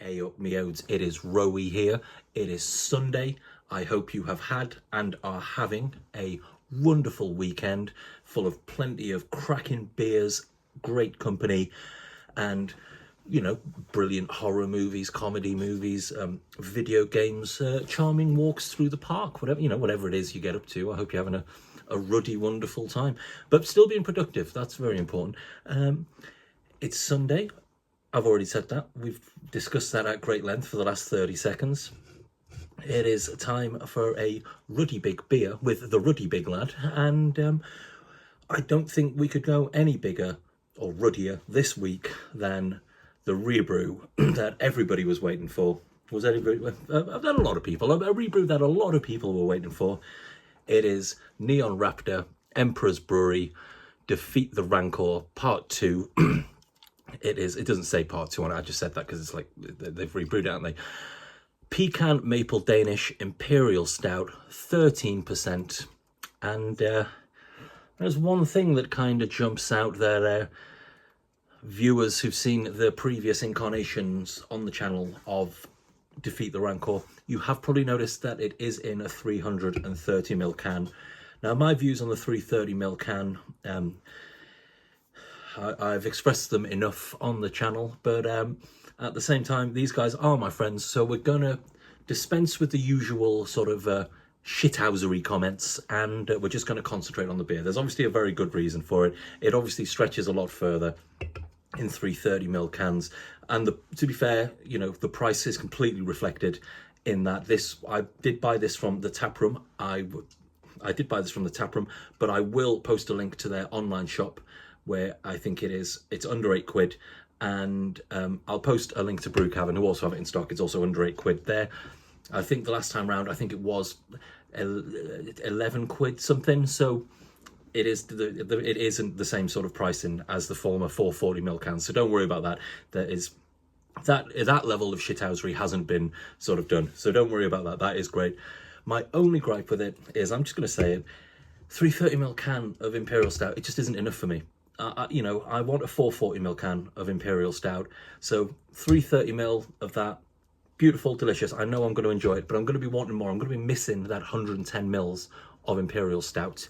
Hey up me odes, it is Rowie here. It is Sunday. I hope you have had and are having a wonderful weekend full of plenty of cracking beers, great company, and brilliant horror movies, comedy movies, video games, charming walks through the park, whatever it is you get up to. I hope you're having a ruddy, wonderful time, but still being productive. That's very important. It's Sunday. I've already said that. We've discussed that at great length for the last 30 seconds. It is time for a ruddy big beer with the ruddy big lad, and I don't think we could go any bigger or ruddier this week than the rebrew that everybody was waiting for. Was everybody? That a lot of people. A rebrew that a lot of people were waiting for. It is Neon Raptor, Emperors Brewery, Defeat the Rancor, Part 2. It doesn't say Part 2 on it. I just said that because it's like they've rebrewed it, haven't they? Pecan Maple Danish Imperial Stout, 13%. And there's one thing that kind of jumps out there. Viewers who've seen the previous incarnations on the channel of Defeat the Rancor, you have probably noticed that it is in a 330ml can. Now, my views on the 330ml can, I've expressed them enough on the channel, but at the same time, these guys are my friends, so we're gonna dispense with the usual sort of shithousery comments, and we're just gonna concentrate on the beer. There's obviously a very good reason for it. It obviously stretches a lot further in 330ml cans, and to be fair, the price is completely reflected in that. I did buy this from the tap room. I did buy this from the tap room, but I will post a link to their online shop where I think it's under £8, and I'll post a link to Brew Cavern, who also have it in stock. It's also under £8 there. I think the last time round, I think it was 11 quid something. So it isn't the same sort of pricing as the former 440ml cans. So don't worry about that. That level of shithousery hasn't been sort of done. So don't worry about that. That is great. My only gripe with it is, I'm just going to say it, 330ml can of Imperial Stout, it just isn't enough for me. I want a 440ml can of Imperial Stout. So 330ml of that, beautiful, delicious. I know I'm going to enjoy it, but I'm going to be wanting more. I'm going to be missing that 110ml of Imperial Stout.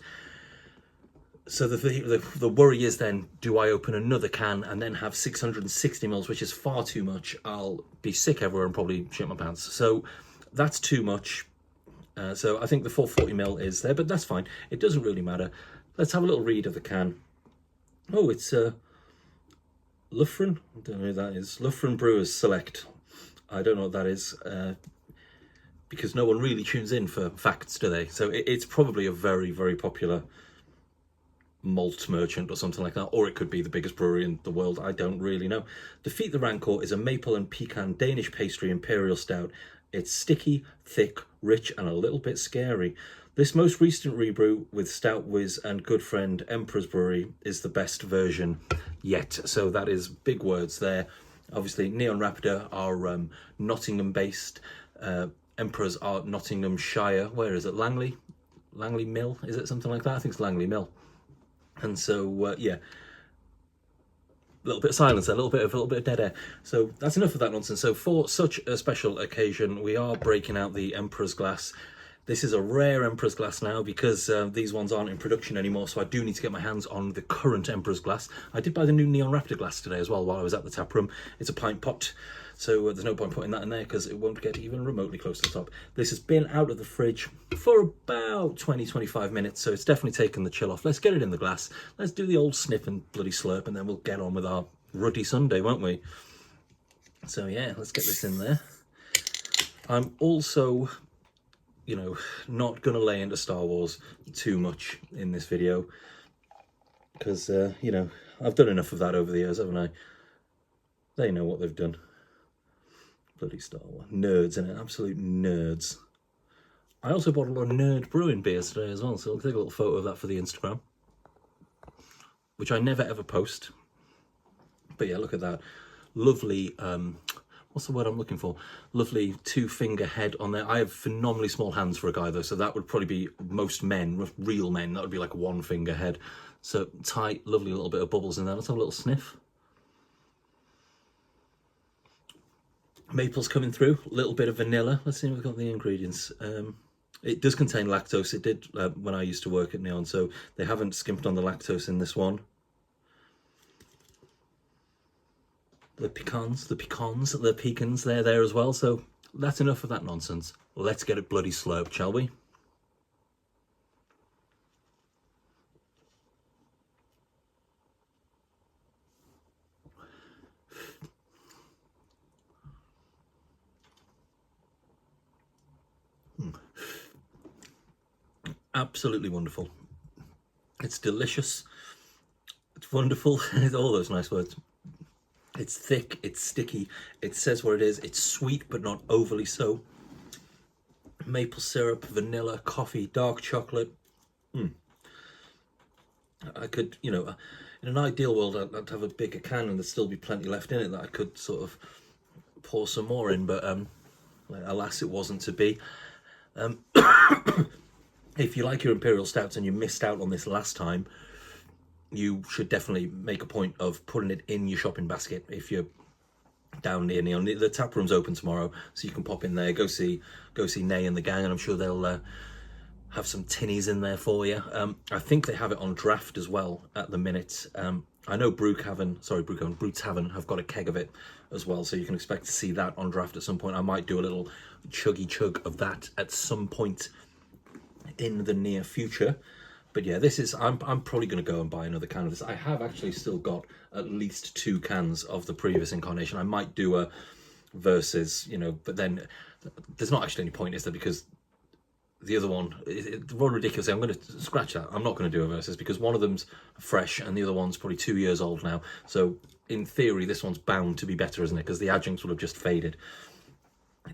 So the worry is then, do I open another can and then have 660ml, which is far too much? I'll be sick everywhere and probably shit my pants. So that's too much. So I think the 440ml is there, but that's fine. It doesn't really matter. Let's have a little read of the can. Oh, it's Loughran. I don't know who that is. Loughran Brewers Select. I don't know what that is, because no one really tunes in for facts, do they? So it's probably a very, very popular malt merchant or something like that, or it could be the biggest brewery in the world. I don't really know. Defeat the Rancor is a maple and pecan Danish pastry Imperial Stout. It's sticky, thick, rich, and a little bit scary. This most recent rebrew with Stout Wiz and good friend Emperors Brewery is the best version yet. So that is big words there. Obviously, Neon Raptor are Nottingham-based. Emperors are Nottinghamshire. Where is it? Langley? Langley Mill? Is it something like that? I think it's Langley Mill. And so, yeah. A little bit of silence there, a little bit of dead air. So that's enough of that nonsense. So for such a special occasion, we are breaking out the Emperor's glass. This is a rare Emperor's glass now because these ones aren't in production anymore, so I do need to get my hands on the current Emperor's glass. I did buy the new Neon Raptor glass today as well while I was at the tap room. It's a pint pot, so there's no point putting that in there because it won't get even remotely close to the top. This has been out of the fridge for about 20-25 minutes, so it's definitely taken the chill off. Let's get it in the glass. Let's do the old sniff and bloody slurp, and then we'll get on with our ruddy Sunday, won't we? So yeah, let's get this in there. I'm also, not going to lay into Star Wars too much in this video because, I've done enough of that over the years, haven't I? They know what they've done. Bloody Star Wars. Nerds, innit? Absolute nerds. I also bought a lot of nerd brewing beers today as well, so I'll take a little photo of that for the Instagram, which I never ever post. But yeah, look at that. Lovely, what's the word I'm looking for? Lovely 2-finger head on there. I have phenomenally small hands for a guy though, so that would probably be most men, real men, that would be like 1-finger head. So tight, lovely little bit of bubbles in there. Let's have a little sniff. Maple's coming through, a little bit of vanilla. Let's see if we've got the ingredients. It does contain lactose. It did when I used to work at Neon, so they haven't skimped on the lactose in this one. The pecans, they're there as well. So that's enough of that nonsense. Let's get it bloody slurped, shall we? Absolutely wonderful. It's delicious. It's wonderful. All those nice words. It's thick, it's sticky, it says what it is, it's sweet but not overly so. Maple syrup, vanilla, coffee, dark chocolate. I could, you know, in an ideal world, I'd have a bigger can and there'd still be plenty left in it that I could sort of pour some more in, but alas, it wasn't to be. If you like your Imperial Stouts and you missed out on this last time, you should definitely make a point of putting it in your shopping basket if you're down near Neon. The tap room's open tomorrow, so you can pop in there, go see Nay and the gang, and I'm sure they'll have some tinnies in there for you. I think they have it on draft as well at the minute. I know Brew Tavern have got a keg of it as well, so you can expect to see that on draft at some point. I might do a little chuggy chug of that at some point in the near future. But yeah, this is, I'm probably going to go and buy another can of this. I have actually still got at least 2 cans of the previous incarnation. I might do a versus, you know, but then there's not actually any point, is there? Because the other one, it's rather ridiculous. I'm going to scratch that. I'm not going to do a versus because one of them's fresh and the other one's probably 2 years old now. So in theory, this one's bound to be better, isn't it? Because the adjuncts will have just faded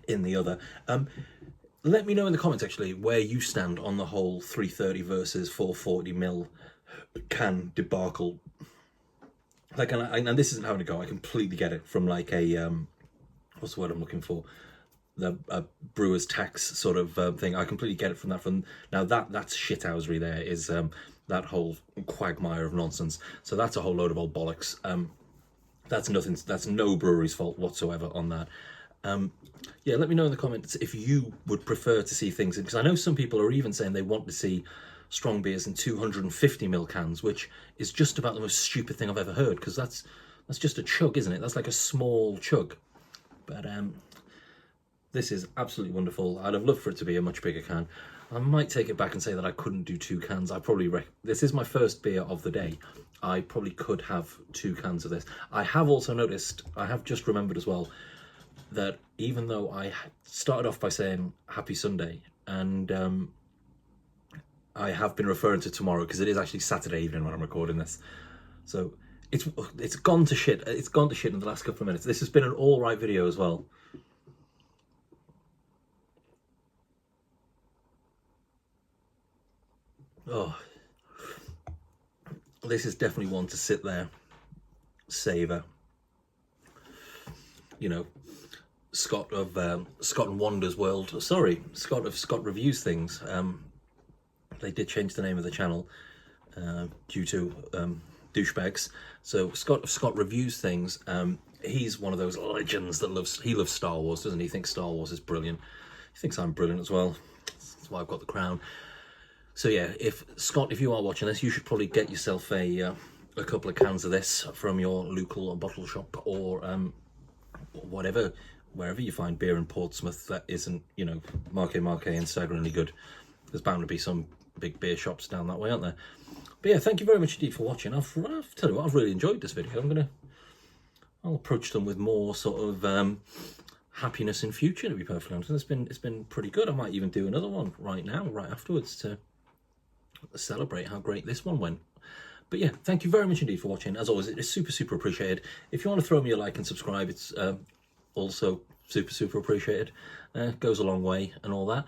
in the other. Let me know in the comments, actually, where you stand on the whole 330 versus 440ml can debacle. Like, and this isn't having a go. I completely get it from like a, what's the word I'm looking for? The brewer's tax sort of thing. I completely get it from that. Now that's shithousery. There is that whole quagmire of nonsense. So that's a whole load of old bollocks. That's nothing. That's no brewery's fault whatsoever on that. Yeah, let me know in the comments if you would prefer to see things, because I know some people are even saying they want to see strong beers in 250ml cans, which is just about the most stupid thing I've ever heard, because that's just a chug, isn't it? That's like a small chug. But this is absolutely wonderful. I'd have loved for it to be a much bigger can. I might take it back and say that I couldn't do 2 cans. This is my first beer of the day. I probably could have 2 cans of this. I have also noticed, I have just remembered as well, that even though I started off by saying happy Sunday, and I have been referring to tomorrow because it is actually Saturday evening when I'm recording this, so it's gone to shit. It's gone to shit in the last couple of minutes. This has been an all right video as well. Oh, this is definitely one to sit there, savour. You know, Scott and Wonders World. Sorry, Scott Reviews Things. They did change the name of the channel due to douchebags. So Scott Reviews Things. He's one of those legends that loves Star Wars, doesn't he? He thinks Star Wars is brilliant. He thinks I'm brilliant as well. That's why I've got the crown. So yeah, if you are watching this, you should probably get yourself a couple of cans of this from your local bottle shop or whatever, wherever you find beer in Portsmouth that isn't, you know, Marque and staggeringly good. There's bound to be some big beer shops down that way, aren't there? But yeah, thank you very much indeed for watching. I've tell you what, I've really enjoyed this video. I'll approach them with more sort of happiness in future, to be perfectly honest. It's been pretty good. I might even do another one right now, right afterwards, to celebrate how great this one went. But yeah, thank you very much indeed for watching. As always, it is super appreciated. If you want to throw me a like and subscribe, it's also super appreciated. Goes a long way and all that.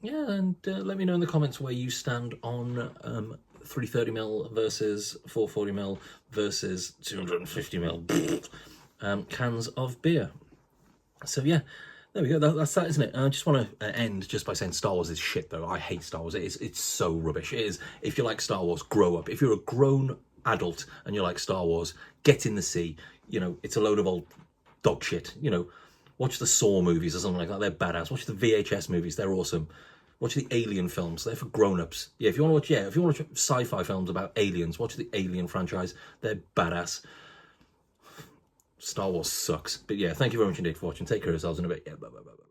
Yeah, and let me know in the comments where you stand on 330ml versus 440ml versus 250ml cans of beer. So yeah, there we go. That's that, isn't it? I just want to end just by saying Star Wars is shit, though. I hate Star Wars. It's so rubbish. It is. If you like Star Wars, grow up. If you're a grown adult and you like Star Wars, get in the sea. You know, it's a load of old dog shit. You know, Watch the Saw movies or something like that. They're badass. Watch the VHS movies. They're awesome. Watch the Alien films. They're for grown-ups. Yeah, if you want to watch, if you want to watch sci-fi films about aliens, watch the Alien franchise. They're badass. Star Wars sucks. But yeah, thank you very much indeed for watching. Take care of yourselves in a bit. Yeah, bye bye bye.